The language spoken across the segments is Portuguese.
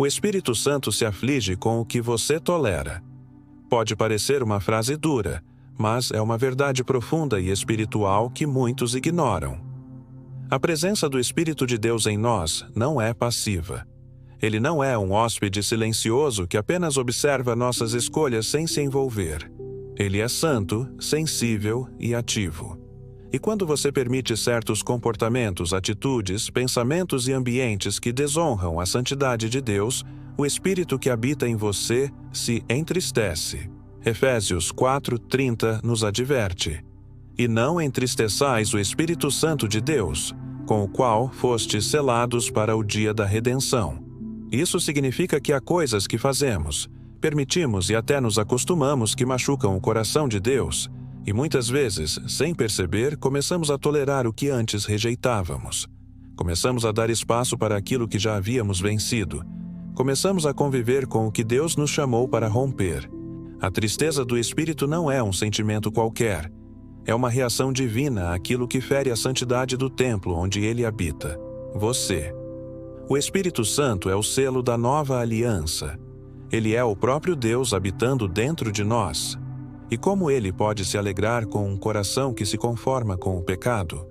O Espírito Santo se aflige com o que você tolera. Pode parecer uma frase dura, mas é uma verdade profunda e espiritual que muitos ignoram. A presença do Espírito de Deus em nós não é passiva. Ele não é um hóspede silencioso que apenas observa nossas escolhas sem se envolver. Ele é santo, sensível e ativo. E quando você permite certos comportamentos, atitudes, pensamentos e ambientes que desonram a santidade de Deus, o Espírito que habita em você se entristece. Efésios 4:30 nos adverte: E não entristeçais o Espírito Santo de Deus, com o qual fostes selados para o dia da redenção. Isso significa que há coisas que fazemos, permitimos e até nos acostumamos que machucam o coração de Deus, e muitas vezes, sem perceber, começamos a tolerar o que antes rejeitávamos. Começamos a dar espaço para aquilo que já havíamos vencido. Começamos a conviver com o que Deus nos chamou para romper. A tristeza do Espírito não é um sentimento qualquer. É uma reação divina àquilo que fere a santidade do templo onde ele habita, você. O Espírito Santo é o selo da nova aliança. Ele é o próprio Deus habitando dentro de nós. E como ele pode se alegrar com um coração que se conforma com o pecado?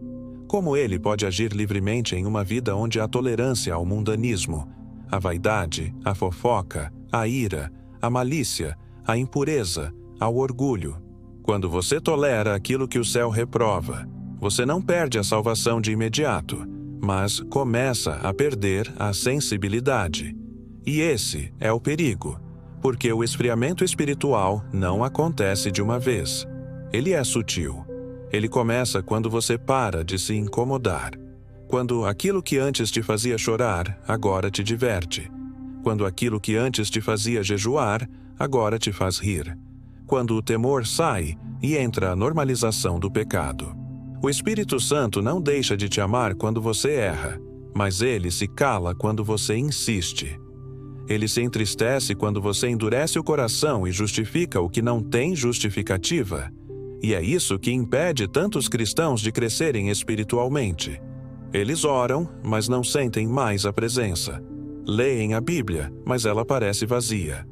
Como ele pode agir livremente em uma vida onde há tolerância ao mundanismo, a vaidade, a fofoca, a ira, a malícia, a impureza, ao orgulho? Quando você tolera aquilo que o céu reprova, você não perde a salvação de imediato, mas começa a perder a sensibilidade. E esse é o perigo, porque o esfriamento espiritual não acontece de uma vez. Ele é sutil. Ele começa quando você para de se incomodar. Quando aquilo que antes te fazia chorar, agora te diverte. Quando aquilo que antes te fazia jejuar, agora te faz rir. Quando o temor sai e entra a normalização do pecado. O Espírito Santo não deixa de te amar quando você erra, mas ele se cala quando você insiste. Ele se entristece quando você endurece o coração e justifica o que não tem justificativa. E é isso que impede tantos cristãos de crescerem espiritualmente. Eles oram, mas não sentem mais a presença. Leem a Bíblia, mas ela parece vazia.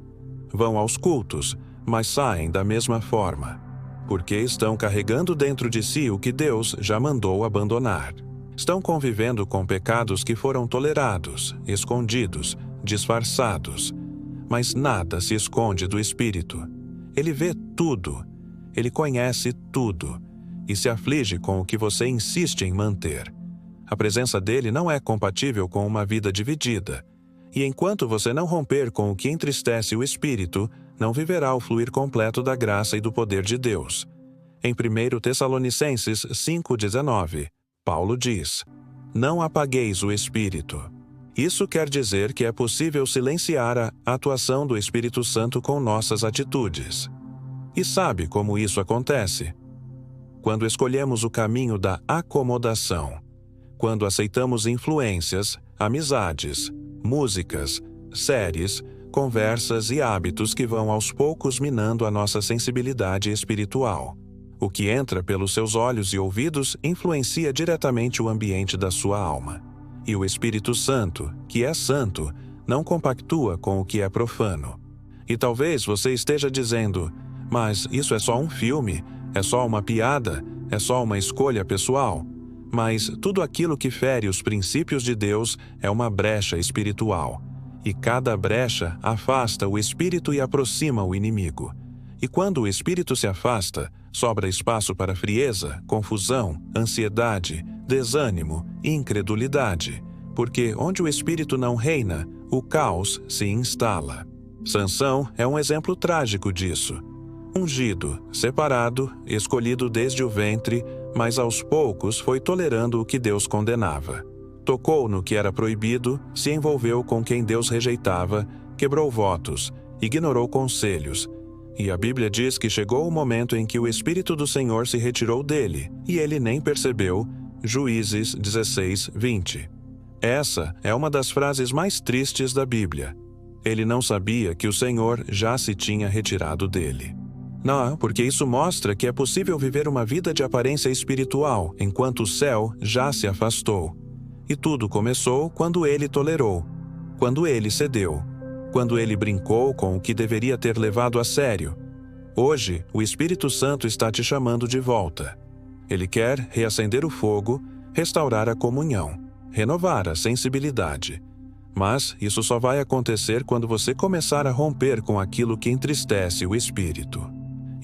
Vão aos cultos, mas saem da mesma forma. Porque estão carregando dentro de si o que Deus já mandou abandonar. Estão convivendo com pecados que foram tolerados, escondidos, disfarçados. Mas nada se esconde do Espírito. Ele vê tudo. Ele conhece tudo. E se aflige com o que você insiste em manter. A presença dele não é compatível com uma vida dividida. E enquanto você não romper com o que entristece o Espírito, não viverá o fluir completo da graça e do poder de Deus. Em 1 Tessalonicenses 5,19, Paulo diz: Não apagueis o Espírito. Isso quer dizer que é possível silenciar a atuação do Espírito Santo com nossas atitudes. E sabe como isso acontece? Quando escolhemos o caminho da acomodação. Quando aceitamos influências, amizades, músicas, séries, conversas e hábitos que vão aos poucos minando a nossa sensibilidade espiritual. O que entra pelos seus olhos e ouvidos influencia diretamente o ambiente da sua alma. E o Espírito Santo, que é santo, não compactua com o que é profano. E talvez você esteja dizendo: mas isso é só um filme, é só uma piada, é só uma escolha pessoal. Mas tudo aquilo que fere os princípios de Deus é uma brecha espiritual. E cada brecha afasta o Espírito e aproxima o inimigo. E quando o Espírito se afasta, sobra espaço para frieza, confusão, ansiedade, desânimo, incredulidade. Porque onde o Espírito não reina, o caos se instala. Sansão é um exemplo trágico disso. Ungido, separado, escolhido desde o ventre, mas aos poucos foi tolerando o que Deus condenava. Tocou no que era proibido, se envolveu com quem Deus rejeitava, quebrou votos, ignorou conselhos. E a Bíblia diz que chegou o momento em que o Espírito do Senhor se retirou dele, e ele nem percebeu. Juízes 16:20. Essa é uma das frases mais tristes da Bíblia. Ele não sabia que o Senhor já se tinha retirado dele. Não, porque isso mostra que é possível viver uma vida de aparência espiritual, enquanto o céu já se afastou. E tudo começou quando ele tolerou. quando ele cedeu, quando ele brincou com o que deveria ter levado a sério. Hoje, o Espírito Santo está te chamando de volta. Ele quer reacender o fogo, restaurar a comunhão, renovar a sensibilidade. Mas isso só vai acontecer quando você começar a romper com aquilo que entristece o espírito.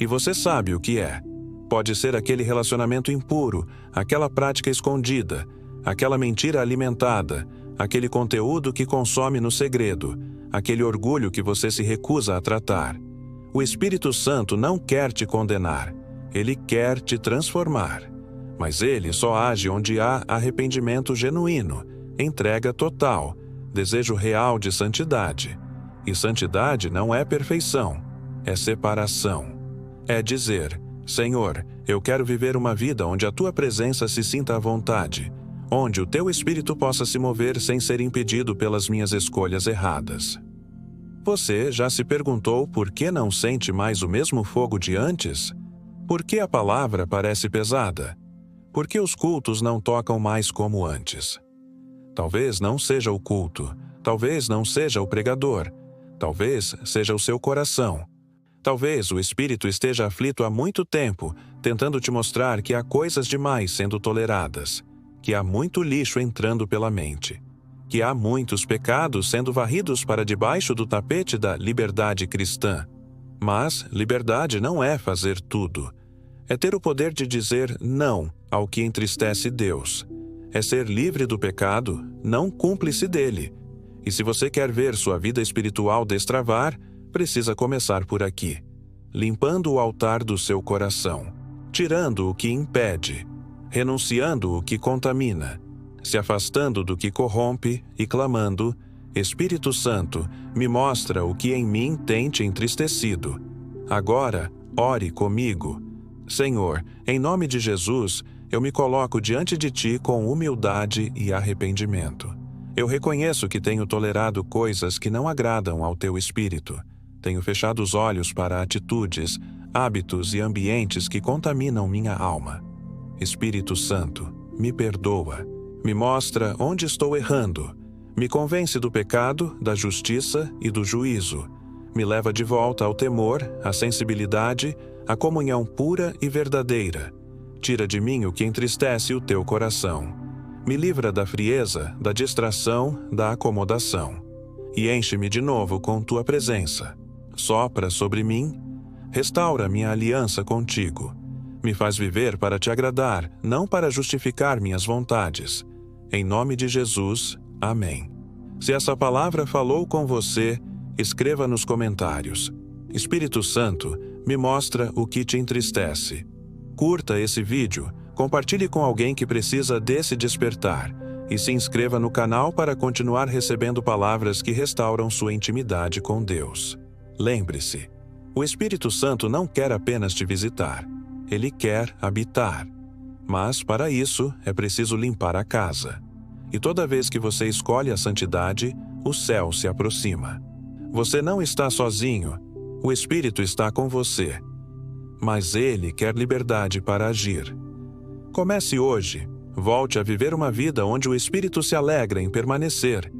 E você sabe o que é. Pode ser aquele relacionamento impuro, aquela prática escondida, aquela mentira alimentada, aquele conteúdo que consome no segredo, aquele orgulho que você se recusa a tratar. O Espírito Santo não quer te condenar, ele quer te transformar. Mas ele só age onde há arrependimento genuíno, entrega total, desejo real de santidade. E santidade não é perfeição, é separação. É dizer: Senhor, eu quero viver uma vida onde a Tua presença se sinta à vontade, onde o Teu Espírito possa se mover sem ser impedido pelas minhas escolhas erradas. Você já se perguntou por que não sente mais o mesmo fogo de antes? Por que a palavra parece pesada? Por que os cultos não tocam mais como antes? Talvez não seja o culto, talvez não seja o pregador, talvez seja o seu coração. Talvez o espírito esteja aflito há muito tempo, tentando te mostrar que há coisas demais sendo toleradas, que há muito lixo entrando pela mente, que há muitos pecados sendo varridos para debaixo do tapete da liberdade cristã. Mas liberdade não é fazer tudo. É ter o poder de dizer não ao que entristece Deus. É ser livre do pecado, não cúmplice dele. E se você quer ver sua vida espiritual destravar, precisa começar por aqui, limpando o altar do seu coração, tirando o que impede, renunciando o que contamina, se afastando do que corrompe e clamando: Espírito Santo, me mostra o que em mim tem te entristecido. Agora, ore comigo. Senhor, em nome de Jesus, eu me coloco diante de Ti com humildade e arrependimento. Eu reconheço que tenho tolerado coisas que não agradam ao Teu Espírito. Tenho fechado os olhos para atitudes, hábitos e ambientes que contaminam minha alma. Espírito Santo, me perdoa. Me mostra onde estou errando. Me convence do pecado, da justiça e do juízo. Me leva de volta ao temor, à sensibilidade, à comunhão pura e verdadeira. Tira de mim o que entristece o Teu coração. Me livra da frieza, da distração, da acomodação. E enche-me de novo com Tua presença. Sopra sobre mim, restaura minha aliança contigo. Me faz viver para Te agradar, não para justificar minhas vontades. Em nome de Jesus, amém. Se essa palavra falou com você, escreva nos comentários. Espírito Santo, me mostra o que te entristece. Curta esse vídeo, compartilhe com alguém que precisa desse despertar e se inscreva no canal para continuar recebendo palavras que restauram sua intimidade com Deus. Lembre-se, o Espírito Santo não quer apenas te visitar, ele quer habitar. Mas, para isso, é preciso limpar a casa. E toda vez que você escolhe a santidade, o céu se aproxima. Você não está sozinho, o Espírito está com você. Mas ele quer liberdade para agir. Comece hoje, volte a viver uma vida onde o Espírito se alegra em permanecer